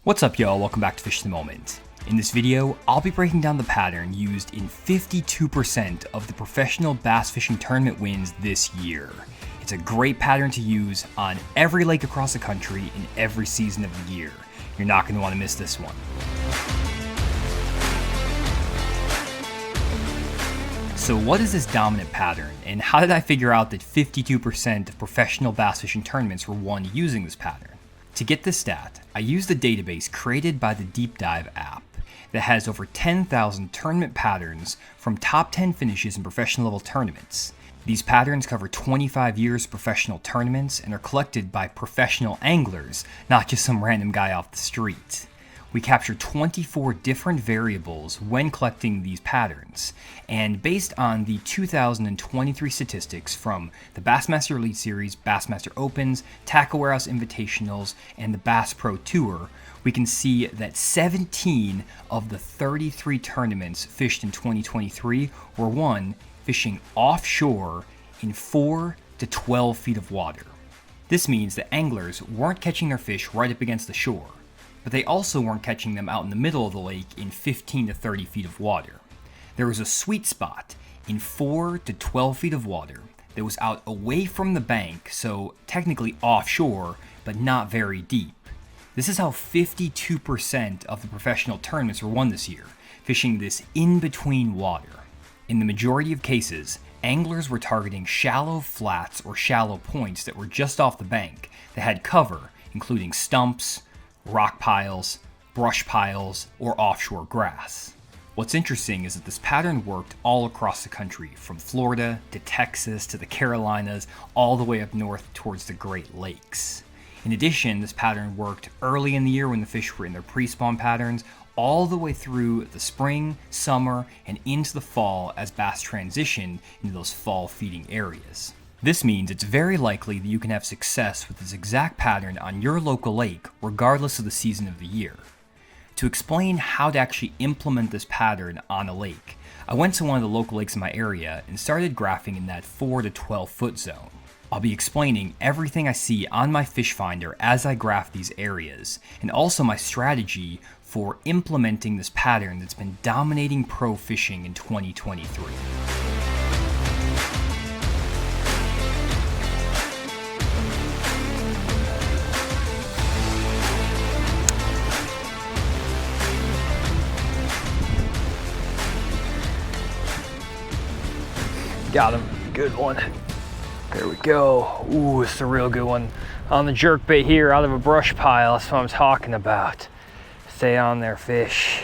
What's up, y'all? Welcome back to Fish the Moment. In this video, I'll be breaking down the pattern used in 52% of the professional bass fishing tournament wins this year. It's a great pattern to use on every lake across the country in every season of the year. You're not going to want to miss this one. So what is this dominant pattern, and how did I figure out that 52% of professional bass fishing tournaments were won using this pattern? To get this stat, I used the database created by the Deep Dive app that has over 10,000 tournament patterns from top 10 finishes in professional level tournaments. These patterns cover 25 years of professional tournaments and are collected by professional anglers, not just some random guy off the street. We captured 24 different variables when collecting these patterns, and based on the 2023 statistics from the Bassmaster Elite Series, Bassmaster Opens, Tackle Warehouse Invitationals, and the Bass Pro Tour, we can see that 17 of the 33 tournaments fished in 2023 were won fishing offshore in 4 to 12 feet of water. This means that anglers weren't catching their fish right up against the shore, but they also weren't catching them out in the middle of the lake in 15 to 30 feet of water. There was a sweet spot in 4 to 12 feet of water that was out away from the bank, so technically offshore, but not very deep. This is how 52% of the professional tournaments were won this year, fishing this in-between water. In the majority of cases, anglers were targeting shallow flats or shallow points that were just off the bank that had cover, including stumps, rock piles, brush piles, or offshore grass. What's interesting is that this pattern worked all across the country, from Florida to Texas to the Carolinas, all the way up north towards the Great Lakes. In addition, this pattern worked early in the year when the fish were in their pre-spawn patterns, all the way through the spring, summer, and into the fall as bass transition into those fall feeding areas. This means it's very likely that you can have success with this exact pattern on your local lake, regardless of the season of the year. To explain how to actually implement this pattern on a lake, I went to one of the local lakes in my area and started graphing in that 4 to 12 foot zone. I'll be explaining everything I see on my fish finder as I graph these areas, and also my strategy for implementing this pattern that's been dominating pro fishing in 2023. Got him. Good one. There we go. Ooh, it's a real good one. On the jerkbait here out of a brush pile. That's what I'm talking about. Stay on there, fish.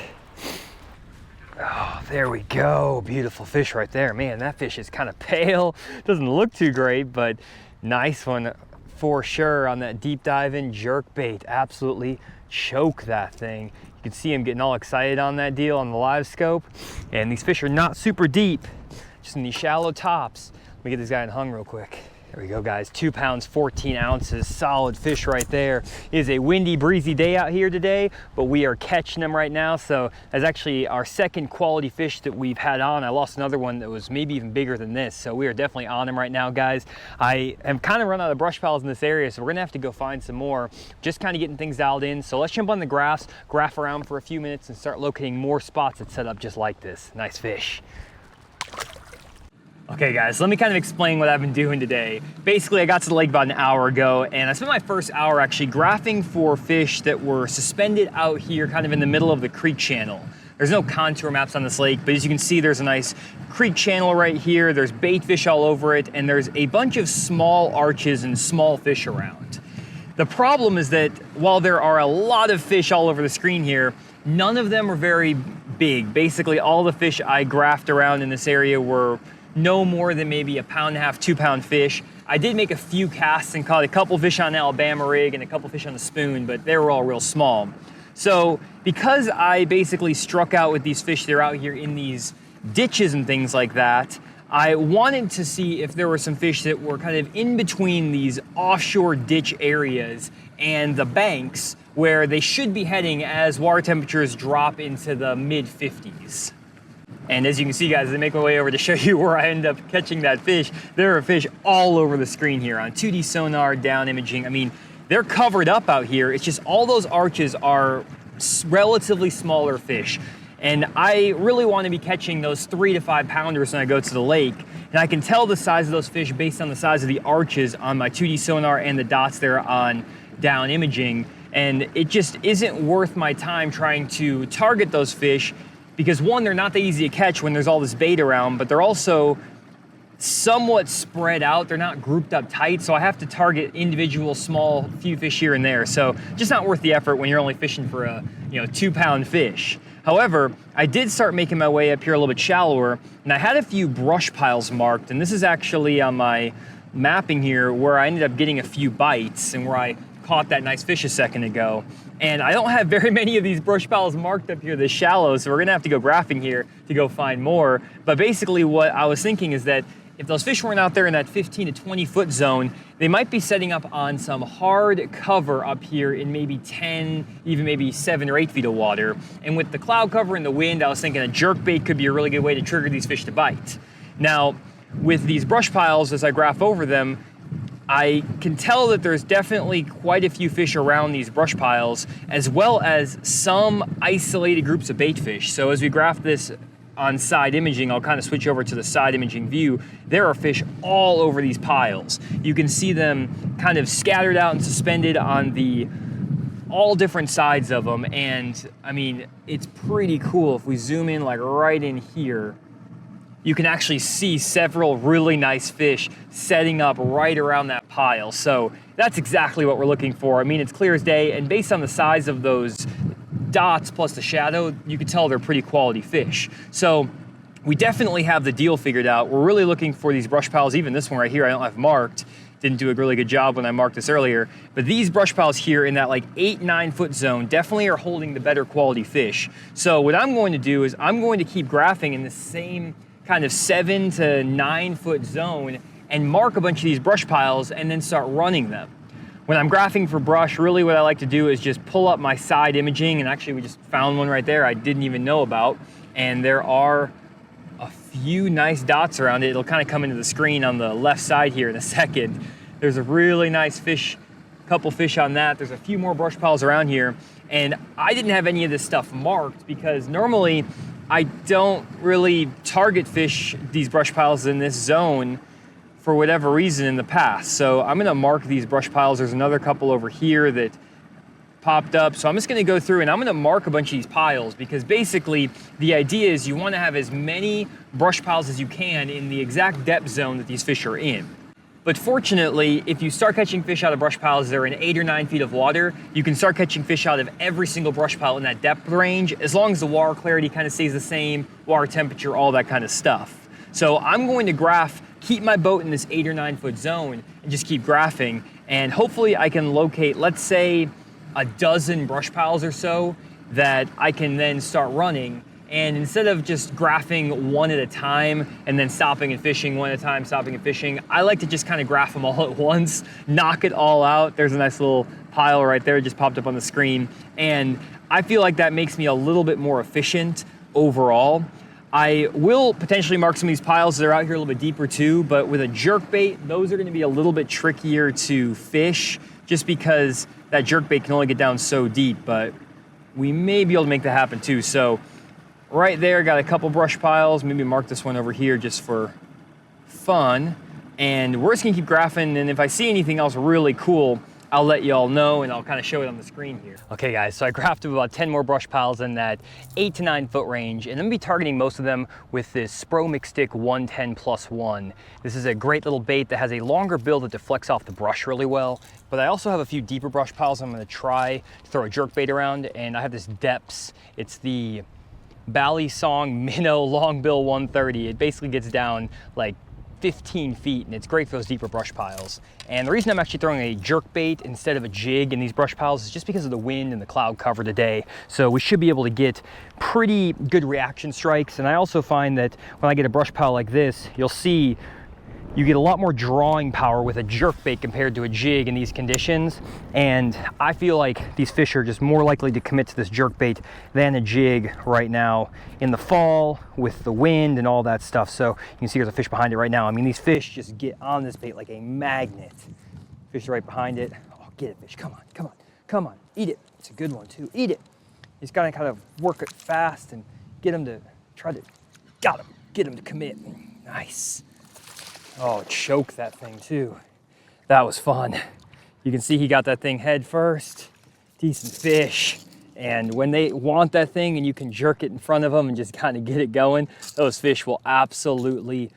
Oh, there we go. Beautiful fish right there. Man, that fish is kind of pale. Doesn't look too great, but nice one for sure on that deep diving jerkbait. Absolutely choke that thing. You can see him getting all excited on that deal on the live scope. And these fish are not super deep, just in these shallow tops. Let me get this guy in hung real quick. There we go, guys. 2 pounds, 14 ounces, solid fish right there. It is a windy, breezy day out here today, but we are catching them right now. So that's actually our second quality fish that we've had on. I lost another one that was maybe even bigger than this. So we are definitely on them right now, guys. I am kind of run out of brush piles in this area, so we're gonna have to go find some more, just kind of getting things dialed in. So let's jump on the graphs, graph around for a few minutes and start locating more spots that set up just like this. Nice fish. Okay guys, let me kind of explain what I've been doing today. Basically, I got to the lake about an hour ago and I spent my first hour actually graphing for fish that were suspended out here kind of in the middle of the creek channel. There's no contour maps on this lake, but as you can see, there's a nice creek channel right here. There's bait fish all over it, and there's a bunch of small arches and small fish around. The problem is that while there are a lot of fish all over the screen here, none of them are very big. Basically, all the fish I graphed around in this area were no more than maybe 1.5 pound, 2 pound fish. I did make a few casts and caught a couple fish on an Alabama rig and a couple fish on the spoon, but they were all real small. So because I basically struck out with these fish that are out here in these ditches and things like that, I wanted to see if there were some fish that were kind of in between these offshore ditch areas and the banks where they should be heading as water temperatures drop into the mid 50s. And as you can see, guys, as I make my way over to show you where I end up catching that fish, there are fish all over the screen here on 2D sonar, down imaging. I mean, they're covered up out here. It's just all those arches are relatively smaller fish. And I really want to be catching those 3 to 5 pounders when I go to the lake. And I can tell the size of those fish based on the size of the arches on my 2D sonar and the dots there on down imaging. And it just isn't worth my time trying to target those fish because one, they're not that easy to catch when there's all this bait around, but they're also somewhat spread out. They're not grouped up tight, so I have to target individual small few fish here and there. So just not worth the effort when you're only fishing for a 2-pound fish. However, I did start making my way up here a little bit shallower, and I had a few brush piles marked, and this is actually on my mapping here where I ended up getting a few bites and where I caught that nice fish a second ago. And I don't have very many of these brush piles marked up here this shallow, so we're gonna have to go graphing here to go find more. But basically what I was thinking is that if those fish weren't out there in that 15 to 20 foot zone, they might be setting up on some hard cover up here in maybe 10, even maybe 7 or 8 feet of water. And with the cloud cover and the wind, I was thinking a jerkbait could be a really good way to trigger these fish to bite. Now, with these brush piles, as I graph over them, I can tell that there's definitely quite a few fish around these brush piles, as well as some isolated groups of bait fish. So as we graph this on side imaging, I'll kind of switch over to the side imaging view. There are fish all over these piles. You can see them kind of scattered out and suspended on all different sides of them. And I mean, it's pretty cool. If we zoom in like right in here, you can actually see several really nice fish setting up right around that pile. So that's exactly what we're looking for. I mean, it's clear as day, and based on the size of those dots plus the shadow, you can tell they're pretty quality fish. So we definitely have the deal figured out. We're really looking for these brush piles. Even this one right here I don't have marked. Didn't do a really good job when I marked this earlier. But these brush piles here in that like 8-9 foot zone definitely are holding the better quality fish. So what I'm going to do is I'm going to keep graphing in the same kind of 7 to 9 foot zone and mark a bunch of these brush piles and then start running them. When I'm graphing for brush, really what I like to do is just pull up my side imaging, and actually we just found one right there I didn't even know about, and there are a few nice dots around it. It'll kind of come into the screen on the left side here in a second. There's a really nice fish, couple fish on that. There's a few more brush piles around here, and I didn't have any of this stuff marked because normally I don't really target fish, these brush piles in this zone, for whatever reason in the past. So I'm gonna mark these brush piles. There's another couple over here that popped up. So I'm just gonna go through and I'm gonna mark a bunch of these piles because basically the idea is you wanna have as many brush piles as you can in the exact depth zone that these fish are in. But fortunately, if you start catching fish out of brush piles that are in 8 or 9 feet of water, you can start catching fish out of every single brush pile in that depth range, as long as the water clarity kind of stays the same, water temperature, all that kind of stuff. So I'm going to graph, keep my boat in this 8 or 9 foot zone and just keep graphing. And hopefully I can locate, let's say, a dozen brush piles or so that I can then start running. And instead of just graphing one at a time and then stopping and fishing one at a time, stopping and fishing, I like to just kind of graph them all at once, knock it all out. There's a nice little pile right there, just popped up on the screen. And I feel like that makes me a little bit more efficient overall. I will potentially mark some of these piles. They're out here a little bit deeper too, but with a jerkbait, those are gonna be a little bit trickier to fish just because that jerkbait can only get down so deep, but we may be able to make that happen too. So right there, got a couple brush piles. Maybe mark this one over here just for fun. And we're just gonna keep graphing, and if I see anything else really cool, I'll let you all know and I'll kind of show it on the screen here. Okay guys, so I graphed about 10 more brush piles in that 8 to 9 foot range, and I'm gonna be targeting most of them with this Spro Mix Stick 110+1. This is a great little bait that has a longer bill that deflects off the brush really well, but I also have a few deeper brush piles I'm gonna try to throw a jerkbait around, and I have this Depths. It's the Bally Song Minnow Long Bill 130. It basically gets down like 15 feet, and it's great for those deeper brush piles. And the reason I'm actually throwing a jerkbait instead of a jig in these brush piles is just because of the wind and the cloud cover today. So we should be able to get pretty good reaction strikes. And I also find that when I get a brush pile like this, you'll see you get a lot more drawing power with a jerkbait compared to a jig in these conditions. And I feel like these fish are just more likely to commit to this jerkbait than a jig right now in the fall with the wind and all that stuff. So you can see there's a fish behind it right now. I mean, these fish just get on this bait like a magnet. Fish right behind it. Oh, Get it, fish. Come on, come on, come on. Eat it. It's a good one too. Eat it. You just gotta kind of work it fast and get him to got him. Get him to commit. Nice. Oh, choke that thing too. That was fun. You can see he got that thing head first. Decent fish. And when they want that thing and you can jerk it in front of them and just kind of get it going, those fish will absolutely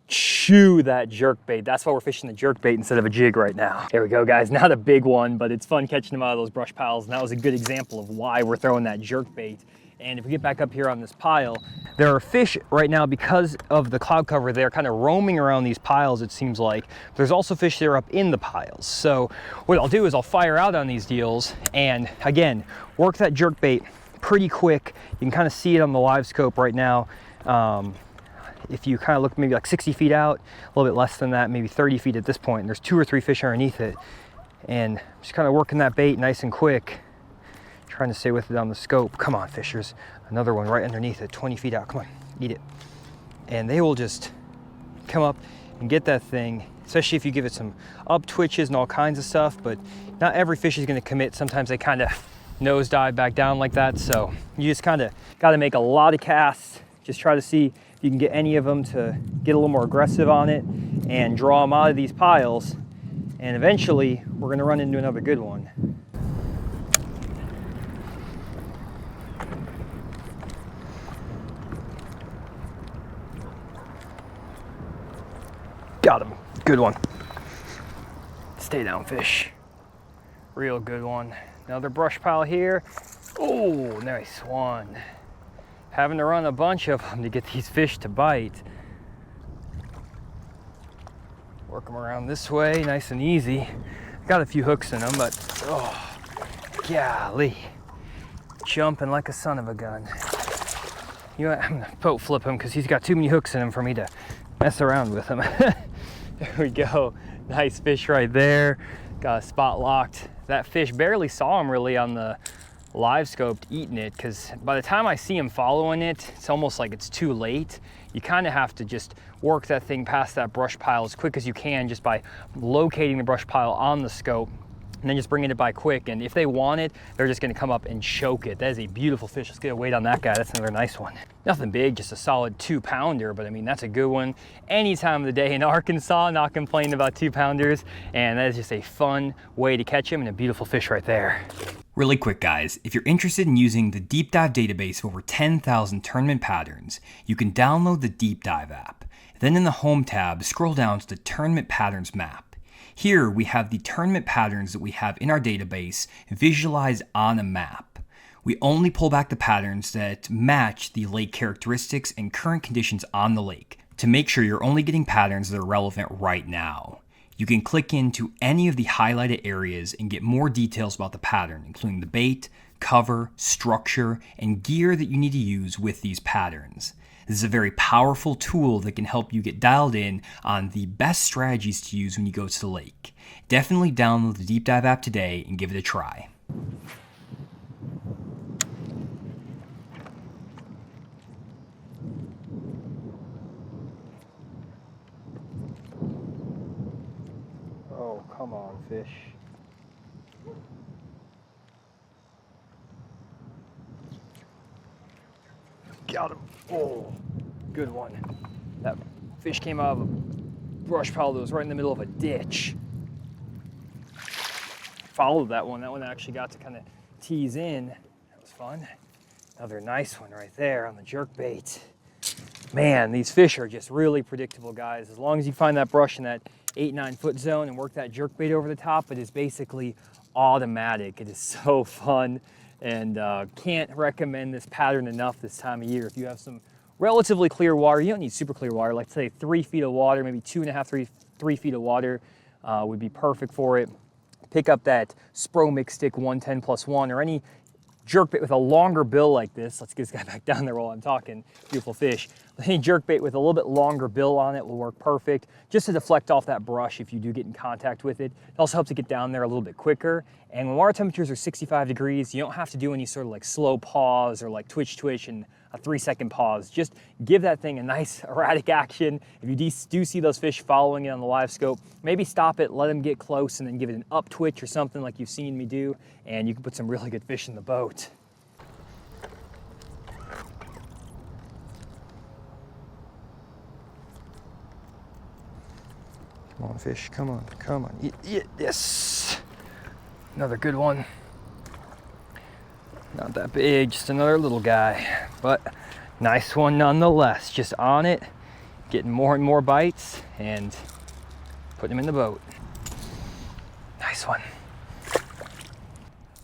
chew that jerkbait. That's why we're fishing the jerkbait instead of a jig right now. Here we go, guys. Not a big one, but it's fun catching them out of those brush piles. And that was a good example of why we're throwing that jerkbait. And if we get back up here on this pile, there are fish right now because of the cloud cover. They're kind of roaming around these piles, it seems like. There's also fish that are up in the piles. So what I'll do is I'll fire out on these deals and again, work that jerkbait pretty quick. You can kind of see it on the live scope right now. If you kind of look maybe like 60 feet out, a little bit less than that, maybe 30 feet at this point, and there's 2 or 3 fish underneath it. And just kind of working that bait nice and quick, trying to stay with it on the scope. Come on, fishers. Another one right underneath it, 20 feet out. Come on, eat it. And they will just come up and get that thing, especially if you give it some up twitches and all kinds of stuff, but not every fish is gonna commit. Sometimes they kind of nosedive back down like that. So you just kind of got to make a lot of casts. Just try to see if you can get any of them to get a little more aggressive on it and draw them out of these piles. And eventually we're gonna run into another good one. Got him. Good one. Stay down, fish. Real good one. Another brush pile here. Oh, nice one. Having to run a bunch of them to get these fish to bite. Work them around this way, nice and easy. Got a few hooks in them, but oh, golly. Jumping like a son of a gun. You know what, I'm gonna boat flip him because he's got too many hooks in him for me to mess around with him. There we go. Nice fish right there. Got a spot locked. That fish, barely saw him really on the live scope eating it, because by the time I see him following it, it's almost like it's too late. You kind of have to just work that thing past that brush pile as quick as you can just by locating the brush pile on the scope and then just bringing it by quick. And if they want it, they're just gonna come up and choke it. That is a beautiful fish. Let's get a weight on that guy. That's another nice one. Nothing big, just a solid 2-pounder, but I mean, that's a good one. Any time of the day in Arkansas, not complaining about 2-pounders. And that is just a fun way to catch him and a beautiful fish right there. Really quick, guys, if you're interested in using the Deep Dive database of over 10,000 tournament patterns, you can download the Deep Dive app. Then in the Home tab, scroll down to the Tournament Patterns map. Here we have the tournament patterns that we have in our database visualized on a map. We only pull back the patterns that match the lake characteristics and current conditions on the lake to make sure you're only getting patterns that are relevant right now. You can click into any of the highlighted areas and get more details about the pattern, including the bait, cover, structure, and gear that you need to use with these patterns. This is a very powerful tool that can help you get dialed in on the best strategies to use when you go to the lake. Definitely download the Deep Dive app today and give it a try. Oh, come on, fish. Got him. Oh, good one. That fish came out of a brush pile that was right in the middle of a ditch. Followed that one. That one actually got to kind of tease in. That was fun. Another nice one right there on the jerkbait. Man, these fish are just really predictable, guys. As long as you find that brush in that 8-9 foot zone and work that jerkbait over the top, it is basically automatic. It is so fun, and can't recommend this pattern enough this time of year. If you have some relatively clear water, you don't need super clear water, like say 3 feet of water, maybe 2.5, 3 feet of water would be perfect for it. Pick up that Spro Mix Stick 110+1 or any jerkbait with a longer bill like this. Let's get this guy back down there while I'm talking. Beautiful fish. Any jerkbait with a little bit longer bill on it will work perfect, just to deflect off that brush if you do get in contact with it. It also helps to get down there a little bit quicker. And when water temperatures are 65 degrees, you don't have to do any sort of like slow pause or like twitch and a 3-second pause. Just give that thing a nice erratic action. If you do see those fish following it on the live scope, maybe stop it, let them get close, and then give it an up twitch or something like you've seen me do, and you can put some really good fish in the boat. Come on, fish, come on, come on. Yes! Another good one. Not that big, just another little guy, but nice one nonetheless. Just on it, getting more and more bites, and putting him in the boat. Nice one.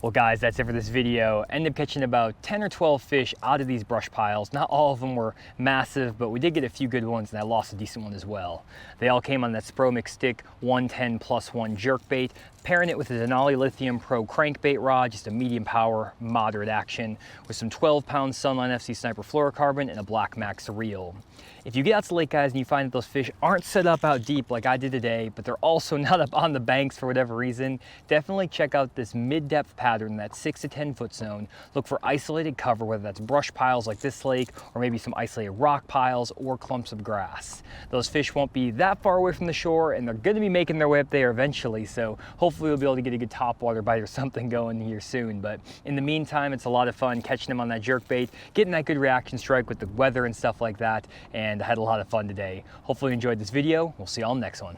Well guys, that's it for this video. Ended up catching about 10 or 12 fish out of these brush piles. Not all of them were massive, but we did get a few good ones, and I lost a decent one as well. They all came on that Spro Mix Stick 110+1 jerkbait, pairing it with a Denali Lithium Pro crankbait rod, just a medium power, moderate action, with some 12-pound Sunline FC Sniper fluorocarbon and a Black Max reel. If you get out to the lake, guys, and you find that those fish aren't set up out deep like I did today, but they're also not up on the banks for whatever reason, definitely check out this mid-depth pattern, that 6 to 10 foot zone. Look for isolated cover, whether that's brush piles like this lake, or maybe some isolated rock piles or clumps of grass. Those fish won't be that far away from the shore, and they're gonna be making their way up there eventually, so hopefully we'll be able to get a good topwater bite or something going here soon. But in the meantime, it's a lot of fun catching them on that jerkbait, getting that good reaction strike with the weather and stuff like that, and I had a lot of fun today. Hopefully you enjoyed this video. We'll see you all next one.